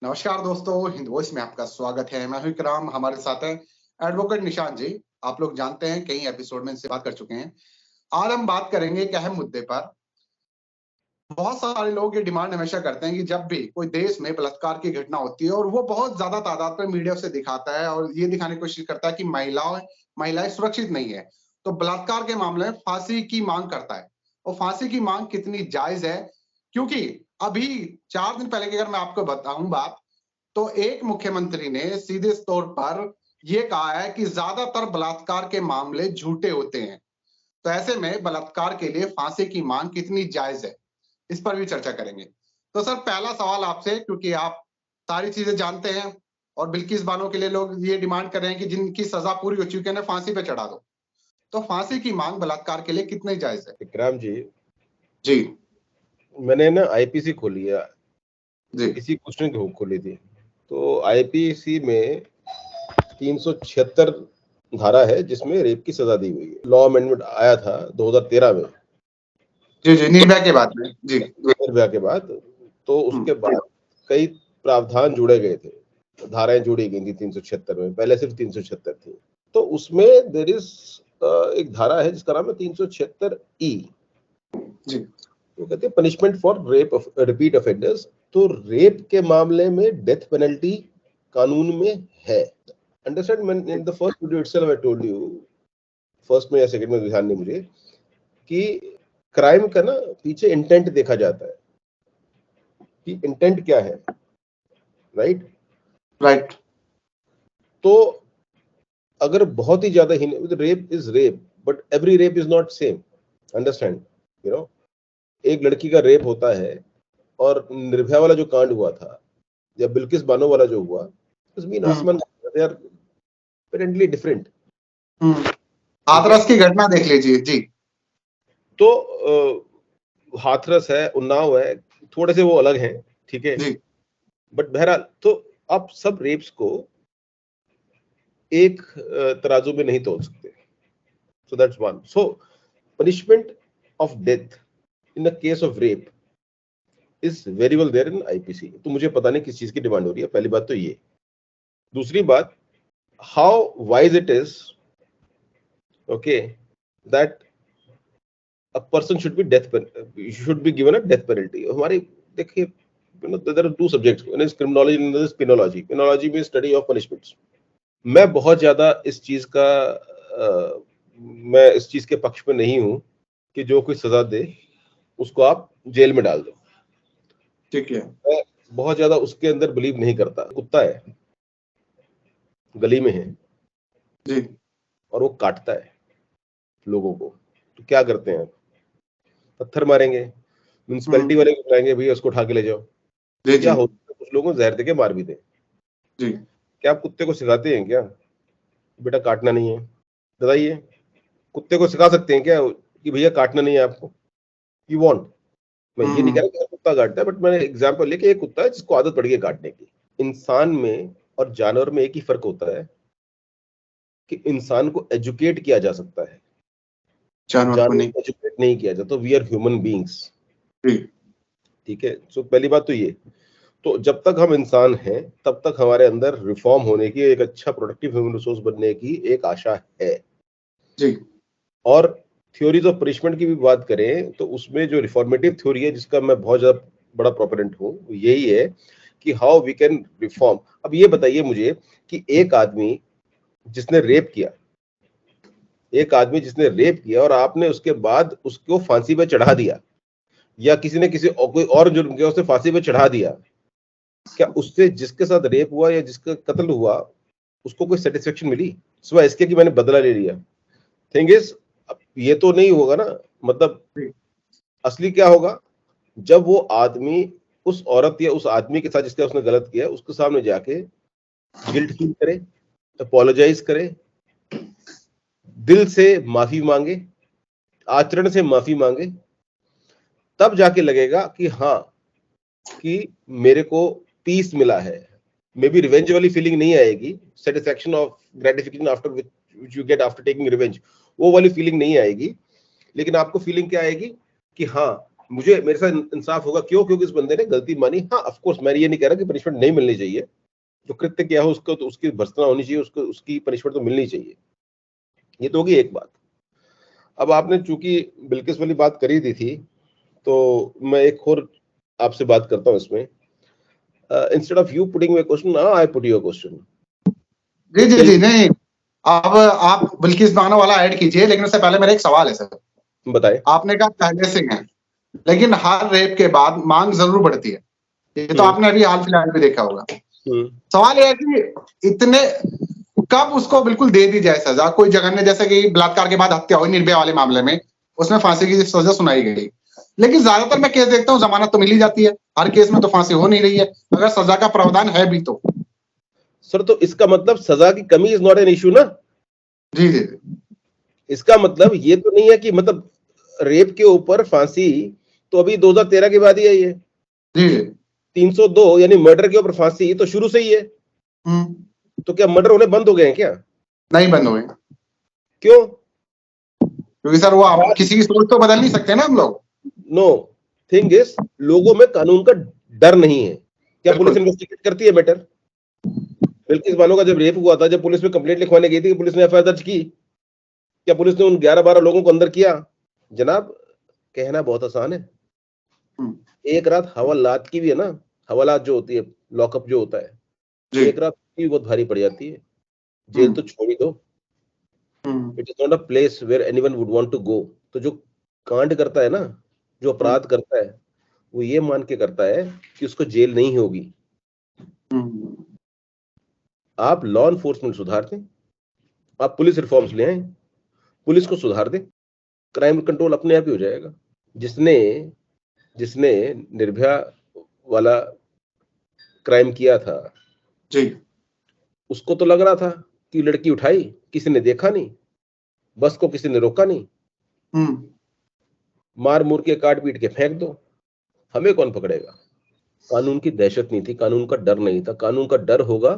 नमस्कार दोस्तों, हिंद वॉइस में आपका स्वागत है। मैं हूं इकराम, हमारे साथ है एडवोकेट निशान जी। आप लोग जानते हैं, कई एपिसोड में इनसे बात कर चुके हैं। आज हम बात करेंगे एक अहम मुद्दे पर। बहुत सारे लोग ये डिमांड हमेशा करते हैं कि जब भी कोई देश में बलात्कार की घटना होती है और वो बहुत ज्यादा तादाद पर मीडिया से दिखाता है और ये दिखाने की कोशिश करता है कि महिलाएं सुरक्षित नहीं है, तो बलात्कार के मामले में फांसी की मांग करता है। और फांसी की मांग कितनी जायज है, क्योंकि अभी 4 दिन पहले की अगर मैं आपको बताऊं बात, तो एक मुख्यमंत्री ने सीधे तौर पर यह कहा है कि ज्यादातर बलात्कार के मामले झूठे होते हैं। तो ऐसे में बलात्कार के लिए फांसी की मांग कितनी जायज है, इस पर भी चर्चा करेंगे। तो सर, पहला सवाल आपसे, क्योंकि आप सारी चीजें जानते हैं और बिल्किस बानो के लिए लोग ये डिमांड कर रहे हैं कि जिनकी सजा पूरी हो चुकी है उन्हें फांसी पे चढ़ा दो, तो फांसी की मांग बलात्कार के लिए कितनी जायज है? इकराम जी, जी मैंने ना आईपीसी खोली है, जी इसी क्वेश्चन की खोली थी। तो आईपीसी में 376 धारा है जिसमें रेप की सजा दी हुई है। लॉ अमेंडमेंट आया था 2013 में, जी जी निर्भया के बाद में। जी निर्भया के बाद। तो उसके बाद कई प्रावधान जुड़े गए थे, धाराएं जोड़ी गई थी 376 में। पहले सिर्फ 376 थी। तो उसमें देर इज एक धारा है जिसका नाम है 376E। जी वो कहते हैं punishment for rape of repeat offenders. तो रेप के मामले में डेथ पेनल्टी कानून में है। Understand, in the first video itself I told you, first में या सेकंड में ध्यान नहीं मुझे, कि क्राइम का ना पीछे इंटेंट देखा जाता है कि इंटेंट क्या है। Right right. तो अगर बहुत ही ज्यादा rape is rape, but every rape is not same. Understand, you know, एक लड़की का रेप होता है और निर्भया वाला जो कांड हुआ था या बिल्किस बानो वाला जो हुआ, मीन आसमान, they are apparently different. Hathras की घटना देख लीजिए जी। तो हाथरस है, उन्नाव है, थोड़े से वो अलग हैं, ठीक है, बट बहरहाल तो आप सब रेप्स को एक तराजू में नहीं तोल सकते। So that's one. So punishment of death in the case of rape is very well there in IPC. तो मुझे पता नहीं किस चीज की डिमांड हो रही है, पहली बात तो ये। दूसरी बात, how wise it is okay that a person should be given a death penalty. हमारी देखिए, there are two subjects, one is criminology and another is penology. Penology means study of punishments. मैं बहुत ज्यादा इस चीज का मैं इस चीज के पक्ष में नहीं हूं कि जो कोई सजा दे उसको आप जेल में डाल दो, ठीक है। मैं बहुत ज्यादा उसके अंदर बिलीव नहीं करता। कुत्ता है, गली में है जी और वो काटता है लोगों को, तो क्या करते हैं? पत्थर मारेंगे, म्यूनसिपैलिटी वाले को बुलाएंगे, भैया उसको उठा के ले जाओ। जी क्या जी होता है, कुछ लोगों को जहर देके मार भी दे। जी। क्या आप कुत्ते को सिखाते हैं क्या बेटा काटना नहीं है? बताइए, कुत्ते को सिखा सकते हैं क्या कि भैया काटना नहीं है आपको? यू वांट, मैं ये नहीं कह रहा कि हर कुत्ता काटता है, बट मैंने एग्जांपल लेके, एक कुत्ता है जिसको आदत पड़ गई काटने की। इंसान में और जानवर में एक ही फर्क होता है कि इंसान को एजुकेट किया जा सकता है, जानवर को एजुकेट नहीं किया जाता। वी आर ह्यूमन बीइंग्स, ठीक है। सो पहली बात तो ये। तो जब तक हम इंसान हैं तब तक हमारे अंदर रिफॉर्म होने की, एक अच्छा प्रोडक्टिव ह्यूमन रिसोर्स बनने की एक आशा है जी। और थ्योरीज ऑफ पनिशमेंट की भी बात करें तो उसमें जो रिफॉर्मेटिव थ्योरी है, जिसका मैं बहुत ज्यादा बड़ा प्रोपोनेंट हूं, यही है कि हाउ वी कैन रिफॉर्म। अब ये बताइए मुझे कि एक आदमी जिसने रेप किया, और आपने उसके बाद उसको फांसी पे चढ़ा दिया, या किसी ने कोई और जुर्म किया उसे फांसी पे चढ़ा दिया, क्या उससे जिसके साथ रेप हुआ या जिसका कत्ल हुआ उसको कोई सेटिस्फेक्शन मिली सिवाय इसके कि मैंने बदला ले लिया? थिंग इज, ये तो नहीं होगा ना। मतलब असली क्या होगा, जब वो आदमी उस औरत या उस आदमी के साथ जिसका उसने गलत किया उसके सामने जाके गिल्ट फील करे, अपोलोजाइज करे, दिल से माफी मांगे, आचरण से माफी मांगे, तब जाके लगेगा कि हाँ, कि मेरे को पीस मिला है। मे बी रिवेंज वाली फीलिंग नहीं आएगी, satisfaction of gratification after which you get after taking revenge, वो वाली फीलिंग नहीं आएगी, लेकिन आपको फीलिंग क्या आएगी कि हाँ, मुझे मेरे साथ इंसाफ होगा, क्यों? क्योंकि इस बंदे ने गलती मानी। हाँ ऑफ कोर्स मैं ये नहीं कह रहा कि पनिशमेंट नहीं मिलनी चाहिए, जो कृत्य किया हो उसको तो उसकी भर्त्सना होनी चाहिए, उसको उसकी पनिशमेंट तो मिलनी चाहिए। ये तो होगी एक बात। अब आपने चूंकि बिल्किस वाली बात करी दी थी, तो मैं एक और आपसे बात करता हूं इसमें। Instead of you putting my question, now I put your question. जी जी जी, नहीं अब आप बिल्किस बानो वाला ऐड कीजिए, लेकिन उससे पहले मेरा एक सवाल है सर। बताएं। आपने कहा पहले से है, लेकिन हर रेप के बाद मांग जरूर बढ़ती है, ये तो आपने अभी हाल फिलहाल में देखा होगा। सवाल यह है कि इतने कब उसको बिल्कुल दे दी जाए सजा। कोई जघन्य, जैसे कि बलात्कार के बाद हत्या हुई निर्भया वाले मामले में, उसमें फांसी की सजा सुनाई गई, लेकिन ज्यादातर मैं केस देखता हूँ जमानत तो मिल ही जाती है, हर केस में तो फांसी हो नहीं रही है, अगर सजा का प्रावधान है भी तो। सर तो इसका मतलब सजा की कमी इज नॉट एन इशू ना। जी जी, इसका मतलब ये तो नहीं है कि मतलब रेप के ऊपर फांसी तो अभी 2013 के बाद ही आई है। जी जी, 302 यानी मर्डर के ऊपर फांसी तो शुरू से ही है। तो क्या मर्डर होने बंद हो गए हैं क्या? नहीं बंद हुए। क्यों? क्योंकि सर वो आप किसी की सोच तो बदल नहीं सकते ना हम लोग। नो, थिंग इज लोगों में कानून का डर नहीं है। क्या पुलिस इन्वेस्टिगेट करती है मैटर? बिल्किस बानो का जब रेप हुआ था, जब पुलिस में कंप्लेंट लिखवाने गई थी, पुलिस ने एफआईआर दर्ज की? क्या पुलिस ने उन 11-12 लोगों को अंदर किया? जनाब कहना बहुत आसान है, एक रात हवालात की भी है ना, हवालात जो होती है, लॉकअप जो होता है, एक रात की बहुत भारी पड़ जाती है। जेल तो छोड़ ही दो, it is not a place where anyone would want to go. तो जो कांड करता है ना, जो अपराध करता है, वो ये मान के करता है कि उसको जेल नहीं होगी। आप लॉ एनफोर्समेंट सुधार दें, आप पुलिस रिफॉर्म्स ले आए, पुलिस को सुधार दें, क्राइम कंट्रोल अपने आप ही हो जाएगा। जिसने जिसने निर्भया वाला क्राइम किया था जी, उसको तो लग रहा था कि लड़की उठाई, किसी ने देखा नहीं, बस को किसी ने रोका नहीं, मार मुर के काट पीट के फेंक दो, हमें कौन पकड़ेगा? कानून की दहशत नहीं थी, कानून का डर नहीं था। कानून का डर होगा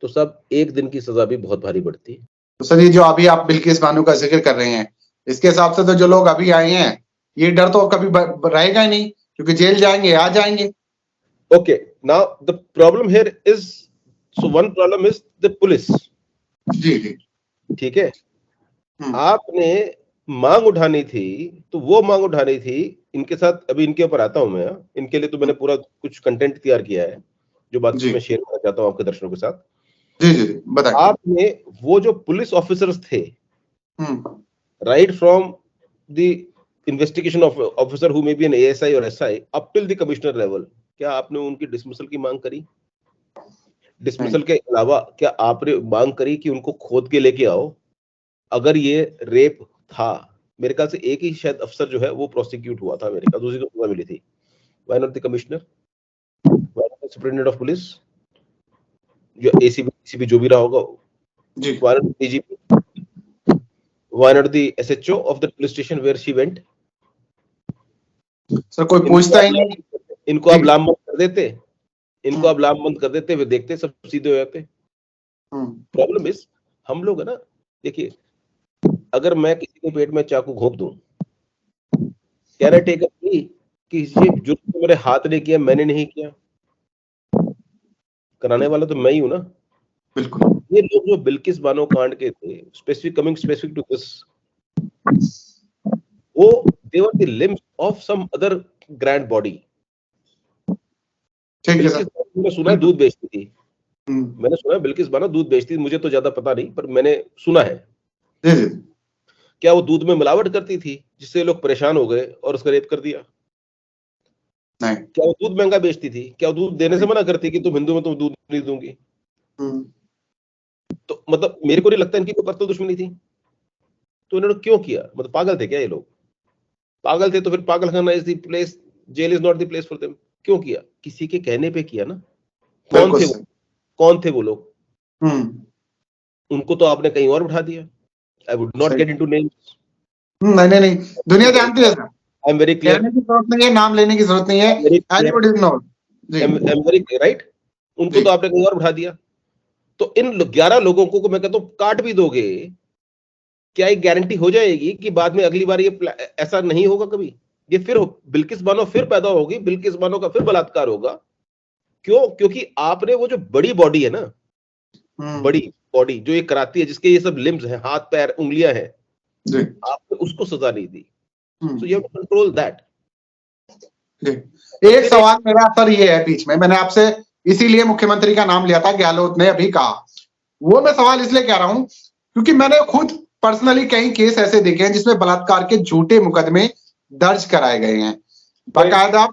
तो सब एक दिन की सजा भी बहुत भारी बढ़ती है। तो सर ये जो अभी आप बिल्किस बानो का जिक्र कर रहे हैं, इसके हिसाब से तो जो लोग अभी आए हैं, ये डर तो कभी रहेगा ही नहीं, क्योंकि जेल जाएंगे आ जाएंगे। Okay, now the problem here is, so one problem is the police. जी जी, ठीक है, आपने मांग उठानी थी तो वो मांग उठानी थी। इनके साथ अभी इनके ऊपर आता हूं मैं, इनके लिए तो मैंने पूरा कुछ कंटेंट तैयार किया है, जो बात मैं शेयर करना चाहता हूं आपके दर्शकों के साथ। जी जी, बताइए। आपने वो जो पुलिस ऑफिसर्स थे, right from the investigation officer who may be an ASI और SI up till the commissioner level, क्या आपने उनकी डिसमिसल की मांग करी? डिसमिसल के अलावा क्या आपने मांग करी कि उनको खोद के लेके आओ? अगर ये रेप था, मेरे ख्याल से एक ही शायद अफसर जो है वो प्रोसिक्यूट हुआ था, मेरे ख्याल दूसरी को सजा मिली थी। Why not the commissioner, why not the superintendent of police, जो एसीपी जो भी रहा होगा जी, why not DGP, why not the SHO of the police station where she went? Sir कोई पूछता ही नहीं। इनको आप लामबंद कर देते, इनको आप लामबंद कर देते, वे देखते सब सीधे हो जाते। प्रॉब्लम इज हम लोग है ना, देखिए अगर मैं किसी के पेट में चाकू घोंप दूं, can I take a plea कि ये जुर्म मेरे हाथ ने किया, मैंने नहीं किया? कराने वाला तो मैं ही हूं ना। बिल्कुल। ये लोग जो बिल्किस बानो कांड के थे, स्पेसिफिक टू दिस, वो they were the limbs of some other grand body. मैंने सुना दूध बेचती थी, मैंने सुना बिल्किस बानो दूध बेचती थी, मुझे तो ज्यादा पता नहीं पर मैंने सुना है। क्या वो दूध में मिलावट करती थी जिससे लोग परेशान हो गए और उसका रेप कर दिया? नहीं। क्या वो दूध महंगा बेचती थी? क्या वो दूध देने से मना करती कि तुम हिंदू में तुम दूध नहीं दूंगी? तो मतलब मेरे को नहीं लगता इनकी कोई कत्ल दुश्मनी थी। तो इन्होंने क्यों किया? मतलब पागल थे क्या ये लोग? पागल थे तो फिर पागल खाना is the place, jail is not the place for them. क्यों किया? किसी के कहने पे किया ना। कौन थे वो? कौन थे वो लोग? उनको तो आपने कहीं और उठा दिया। I would not get into names. नहीं नहीं, दुनिया जानती है sir. I am very clear, कहने की जरूरत नहीं है, नाम लेने की जरूरत नहीं है, एवरीबॉडी नोस। जी, आई एम वेरी राइट। उनको तो आपने कहीं और उठा दिया। तो इन 11 लोगों को मैं कहता हूं काट भी दोगे, क्या एक गारंटी हो जाएगी कि बाद में अगली बार ये ऐसा नहीं होगा कभी? ये फिर बिल्किस बानो फिर पैदा होगी, बिल्किस बानो का फिर बलात्कार होगा। क्यों? क्योंकि आपने वो जो बड़ी बॉडी है ना, बड़ी बॉडी जो ये कराती है, जिसके ये सब लिम्स हैं, हाथ पैर उंगलियां हैं, आपने उसको सजा नहीं दी। So you have to control that. एक सवाल मेरा सर ये है, बीच में मैंने आपसे इसीलिए मुख्यमंत्री का नाम लिया था, गहलोत ने अभी कहा, वो मैं सवाल इसलिए कह रहा हूं क्योंकि मैंने खुद पर्सनली कई केस ऐसे देखे हैं जिसमें बलात्कार के झूठे मुकदमे दर्ज कराए गए हैं, बाकायदा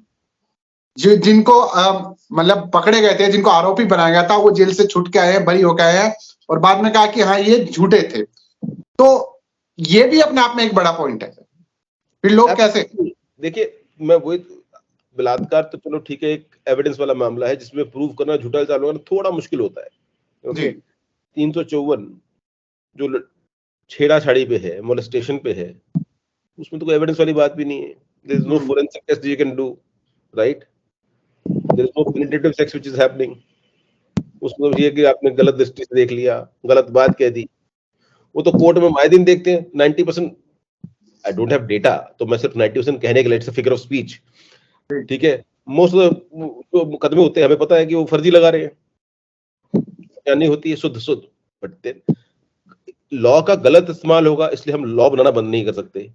जिनको मतलब पकड़े गए थे, जिनको आरोपी बनाया गया था, वो जेल से छूट के आए हैं, बरी होकर आए हैं, और बाद में कहा कि हाँ ये झूठे थे। तो ये भी अपने आप में एक बड़ा पॉइंट है। फिर लोग कैसे, देखिए, मैं वही, बलात्कार तो चलो ठीक है, एक एविडेंस वाला मामला है जिसमें प्रूव करना, झूठा इल्जाम लगाना थोड़ा मुश्किल होता है। ओके, 354 जो छेड़ाछाड़ी पे है, मोलेस्टेशन पे है, उसमें तो कोई एविडेंस वाली बात भी नहीं है। There is no forensic test you can do, right? There is no penetrative sex which is happening. उसमें ये कि आपने गलत दृष्टि से देख लिया, गलत बात कह दी, वो तो कोर्ट में माए दिन देखते हैं। 90%, आई डोंट हैव डेटा, तो मैं सिर्फ 90% कहने के लिए, it's a figure of speech, ठीक है। मोस्ट जो मुकदमे होते हैं हमें पता है कि वो फर्जी लगा रहे हैं, नहीं होती है शुद्ध शुद्ध, बट लॉ का गलत इस्तेमाल होगा, इसलिए हम लॉ बनाना बंद नहीं कर सकते।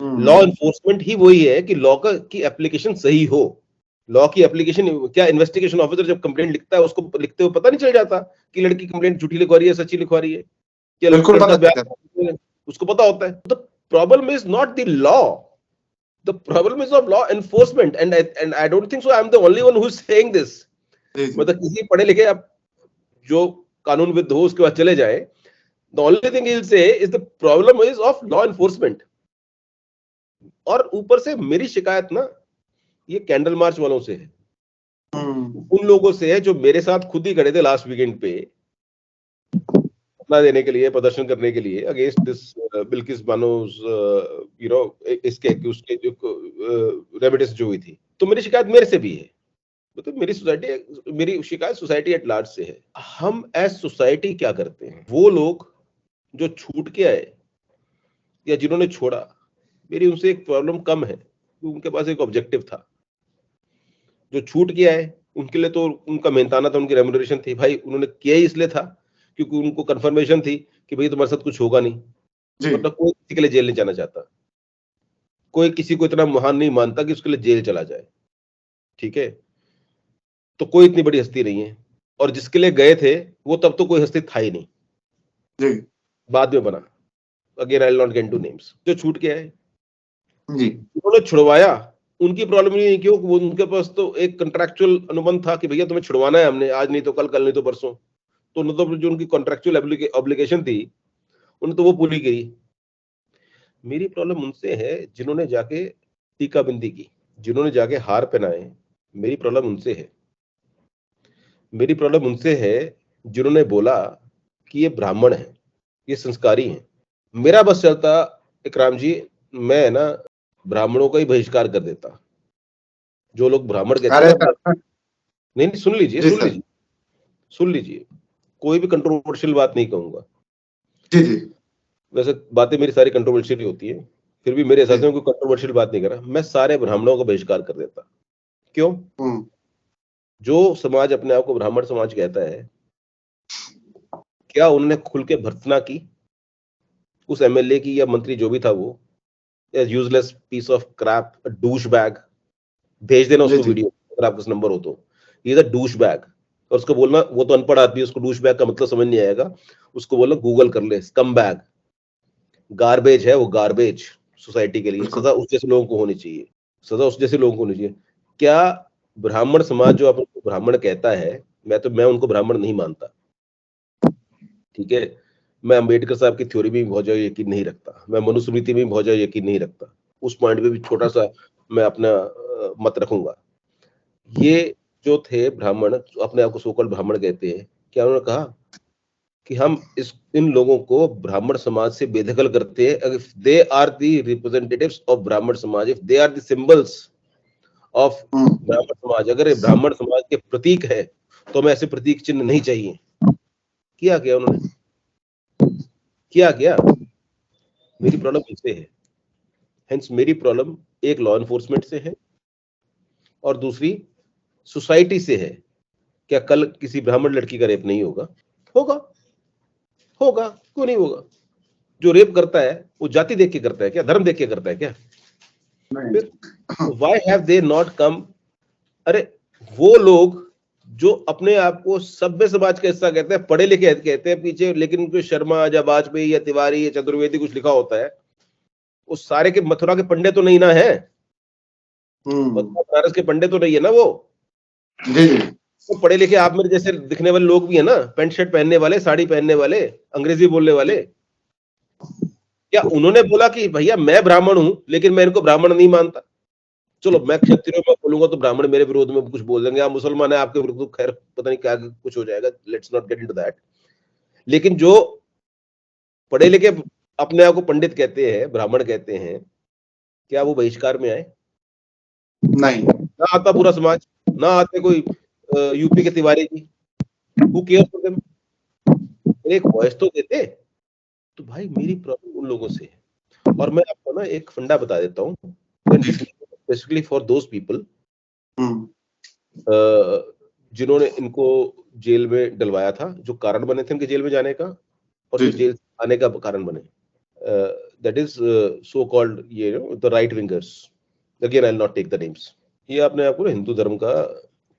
लॉ एनफोर्समेंट ही वही है कि लॉ की एप्लीकेशन सही हो। लॉ की एप्लीकेशन क्या, इन्वेस्टिगेशन ऑफिसर जब कंप्लेंट लिखता है, उसको लिखते हुए पता नहीं चल जाता कि लड़की कंप्लेंट झूठी लिखवा रही है, सच्ची लिखवा रही है, क्या लड़का, उसको पता होता है। The problem is not the law, the problem is of law enforcement, and I don't think so I'm the only one who's saying this। मतलब किसी पढ़े लिखे आप जो कानूनविद हो उसके बाद चले जाए, the only thing he'll say is the problem is of law enforcement। और ऊपर से मेरी शिकायत ना ये कैंडल मार्च वालों से है, उन लोगों से है जो मेरे साथ खुद ही खड़े थे लास्ट वीकेंड पे देने के लिए, प्रदर्शन करने के लिए against this Bilkis Bano's, you know, इसके उसके जो रेमिडिस जो हुई थी। तो मेरी शिकायत मेरे से भी है, मतलब मेरी शिकायत सोसाइटी एट लार्ज से है। हम एज सोसाइटी क्या करते हैं? वो लोग जो छूट के आए या जिन्होंने छोड़ा, मेरी उनसे एक प्रॉब्लम कम है, उनके पास एक ऑब्जेक्टिव था। जो छूट के आए उनके लिए तो उनका मेहनताना था, उनकी रेम्यूनरेशन थी, भाई उन्होंने किया ही इसलिए था क्योंकि उनको कंफर्मेशन थी कि भाई तुम्हारे साथ कुछ होगा नहीं, मतलब कोई किसी के लिए जेल नहीं जाना चाहता, कोई किसी को इतना महान नहीं मानता कि उसके लिए जेल चला जाए, ठीक है। तो कोई इतनी बड़ी हस्ती नहीं है, और जिसके लिए गए थे वो तब तो कोई हस्ती था ही नहीं जी, बाद में बना। Again I will not gate two names. जो छूट के आए जी, उन्होंने छुड़वाया, उनकी प्रॉब्लम नहीं है, क्यों? वो उनके पास तो एक कंट्रैक्चुअल अनुबंध था कि भैया तुम्हें छुड़वाना है हमने, आज नहीं तो कल, कल नहीं तो परसों। तो मतलब जो उनकी कॉन्ट्रेक्चुअल ऑब्लिगेशन थी उन्होंने तो वो पूरी की। मेरी प्रॉब्लम उनसे है जिन्होंने जाके टीका बिंदी की, जिन्होंने जाके हार पहनाए, मेरी प्रॉब्लम उनसे है। मेरी प्रॉब्लम उनसे है जिन्होंने बोला कि ये ब्राह्मण है, ये संस्कारी है। मेरा बस चलता इकराम जी, मैं ना ब्राह्मणों का ही बहिष्कार कर देता। जो लोग ब्राह्मण कहते हैं, नहीं, सुन लीजिए, कोई भी कंट्रोवर्शियल बात नहीं कहूंगा जी जी। वैसे बातें मेरी सारी कंट्रोवर्शियल होती है, फिर भी मेरे हिसाब से कोई कंट्रोवर्शियल बात नहीं कर रहा। मैं सारे ब्राह्मणों का बहिष्कार कर देता। क्यों? जो समाज अपने आप को ब्राह्मण समाज कहता है, क्या उन्होंने खुल के भर्त्सना की उस एमएलए की या मंत्री जो भी था वो? Useless piece of crap, douche bag. भेज देना उसको वीडियो अगर आपके पास नंबर हो तो। ये इज अ डूश बैग, और उसको बोलना, वो तो अनपढ़ आदमी, उसको डूश बैग का मतलब समझ नहीं आएगा, उसको बोलना गूगल कर ले, स्कम बैग, गार्बेज है वो, गार्बेज सोसाइटी के लिए। सजा उस जैसे लोगों को होनी चाहिए, सजा उस जैसे लोगों को होनी चाहिए। क्या ब्राह्मण समाज जो अपने ब्राह्मण कहता है, मैं उनको ब्राह्मण नहीं मानता, ठीक है। मैं अंबेडकर साहब की थ्योरी में बहुत ज्यादा यकीन नहीं रखता, मैं मनुस्मृति में बहुत ज्यादा यकीन नहीं रखता, उस पॉइंट पे भी छोटा सा मैं अपना मत रखूंगा। ये जो थे ब्राह्मण, अपने आप को सोकल ब्राह्मण कहते हैं, क्या उन्होंने कहा कि हम इन लोगों को ब्राह्मण समाज से बेदखल करते हैं? If they are the representatives of Brahmin samaj, if they are the symbols of Brahmin samaj, अगर ब्राह्मण समाज के प्रतीक है, तो हमें ऐसे प्रतीक चिन्ह नहीं चाहिए। किया क्या उन्होंने? किया क्या? मेरी प्रॉब्लम इससे है। हेंस मेरी प्रॉब्लम एक लॉ एनफोर्समेंट से है और दूसरी सोसाइटी से है। क्या कल किसी ब्राह्मण लड़की का रेप नहीं होगा? होगा, होगा, क्यों नहीं होगा? जो रेप करता है वो जाति देख के करता है क्या? धर्म देख के करता है क्या? फिर why have they not come? अरे वो लोग जो अपने आप को सभ्य समाज का हिस्सा कहते हैं, पढ़े लिखे कहते हैं पीछे, लेकिन उनको शर्मा या वाजपेयी या तिवारी या चतुर्वेदी कुछ लिखा होता है, वो सारे के मथुरा के पंडे तो नहीं ना है, बनारस के पंडे तो नहीं है ना वो। जी तो पढ़े लिखे आप मेरे जैसे दिखने वाले लोग भी है ना, पैंट शर्ट पहनने वाले, साड़ी पहनने वाले, अंग्रेजी बोलने वाले। क्या उन्होंने बोला कि भैया मैं ब्राह्मण हूं लेकिन मैं इनको ब्राह्मण नहीं मानता, चलो मैं क्षत्रिय में बोलूंगा तो ब्राह्मण मेरे विरोध में कुछ बोल देंगे, आप मुसलमान है आपके विरुद्ध, खैर पता नहीं क्या कुछ हो जाएगा, let's not get into that. लेकिन जो पढ़े लिखे अपने आप को पंडित कहते हैं, ब्राह्मण कहते हैं, क्या वो बहिष्कार में आए? नहीं, ना आता पूरा समाज, ना आते कोई यूपी के Tiwari ji, who cares for them? एक वॉइस तो देते। तो भाई मेरी प्रॉब्लम उन लोगों से है। और मैं आपको ना एक फंडा बता देता हूँ, स्पेशली फॉर दोज पीपल जिन्होंने इनको जेल में डलवाया था, जो कारण बने थे इनके जेल में जाने का और जो जेल आने का कारण बने, दैट इज सो कॉल्ड ये the right wingers, again I will not take the names. ये अपने आप को हिंदू धर्म का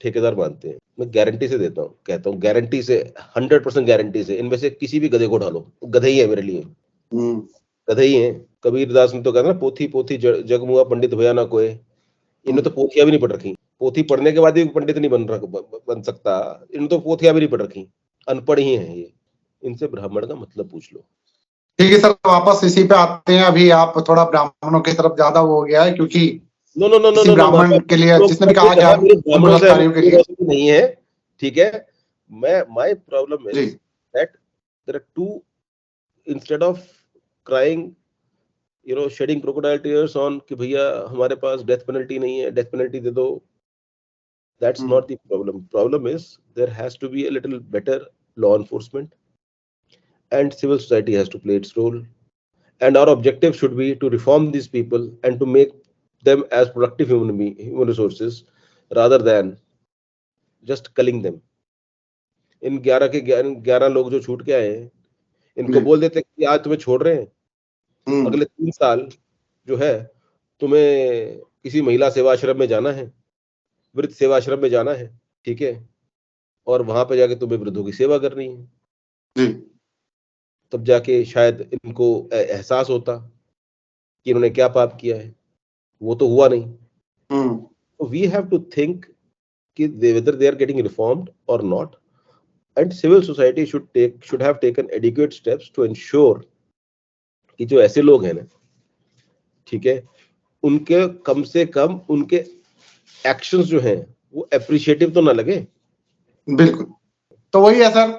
ठेकेदार मानते हैं। मैं गारंटी से देता हूँ, कहता हूँ गारंटी से, 100% गारंटी से, इनमें से किसी भी गधे को डालो, गधे ही है मेरे लिए, गधे ही है। कबीरदास ने तो कहा ना, पोथी पोथी जग मुआ पंडित भया ना कोई। इन्हें तो पोथियां भी नहीं पढ़ रखी, पोथी पढ़ने के बाद भी पंडित नहीं बन सकता, इन्हें तो पोथियां भी नहीं पढ़ रखी, अनपढ़ ही है ये। इनसे ब्राह्मण का मतलब पूछ लो। ठीक है सर, वापस इसी पे आते हैं। अभी आप थोड़ा ब्राह्मणों की तरफ ज्यादा वो हो गया है, क्योंकि no no no no no ब्राह्मण के लिए जिसने भी कहा कि आप ब्राह्मणों से नहीं है, ठीक है। मैं my problem is that there are two, instead of crying shedding crocodile tears on कि भैया हमारे पास डेथ पेनल्टी नहीं है, डेथ पेनल्टी दे दो, that's not the problem. Problem is there has to be a little better law enforcement and civil society has to play its role, and our objective should be to reform these people and to make them as productive human resources rather than just culling them. इन 11 के 11 लोग जो छूट के आए हैं, इनको बोल देते कि आज तुम्हें छोड़ रहे हैं, अगले 3 साल जो है तुम्हें किसी महिला सेवा आश्रम में जाना है, वृद्ध सेवा आश्रम में जाना है, ठीक है, और वहां पे जाके तुम्हें वृद्धों की सेवा करनी है। तब जाके शायद इनको एहसास होता कि इन्होंने क्या पाप किया है। वो तो हुआ नहीं। So we have to think कि whether they are getting reformed or not, and civil society should have taken adequate steps to ensure कि जो ऐसे लोग हैं ना, ठीक है, उनके कम से कम उनके एक्शंस जो हैं वो एप्रिशिएटिव तो ना लगे। बिल्कुल, तो वही है सर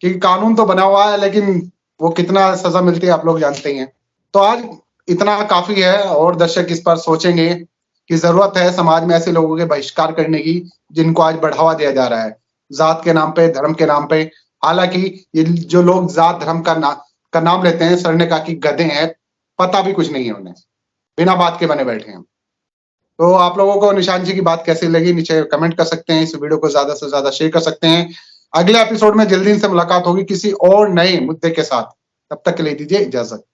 कि कानून तो बना हुआ है, लेकिन वो कितना सजा मिलती है आप लोग जानते ही हैं। तो आज इतना काफी है, और दर्शक इस पर सोचेंगे कि जरूरत है समाज में ऐसे लोगों के बहिष्कार करने की जिनको आज बढ़ावा दिया जा रहा है जात के नाम पे, धर्म के नाम पे। हालांकि ये जो लोग जात धर्म का नाम लेते हैं, सर ने कहा कि गधे हैं, पता भी कुछ नहीं है उन्हें, बिना बात के बने बैठे हैं। तो आप लोगों को निशान जी की बात कैसी लगी नीचे कमेंट कर सकते हैं, इस वीडियो को ज्यादा से ज्यादा शेयर कर सकते हैं। अगले एपिसोड में जल्दी से मुलाकात होगी किसी और नए मुद्दे के साथ, तब तक के लिए दीजिए इजाजत।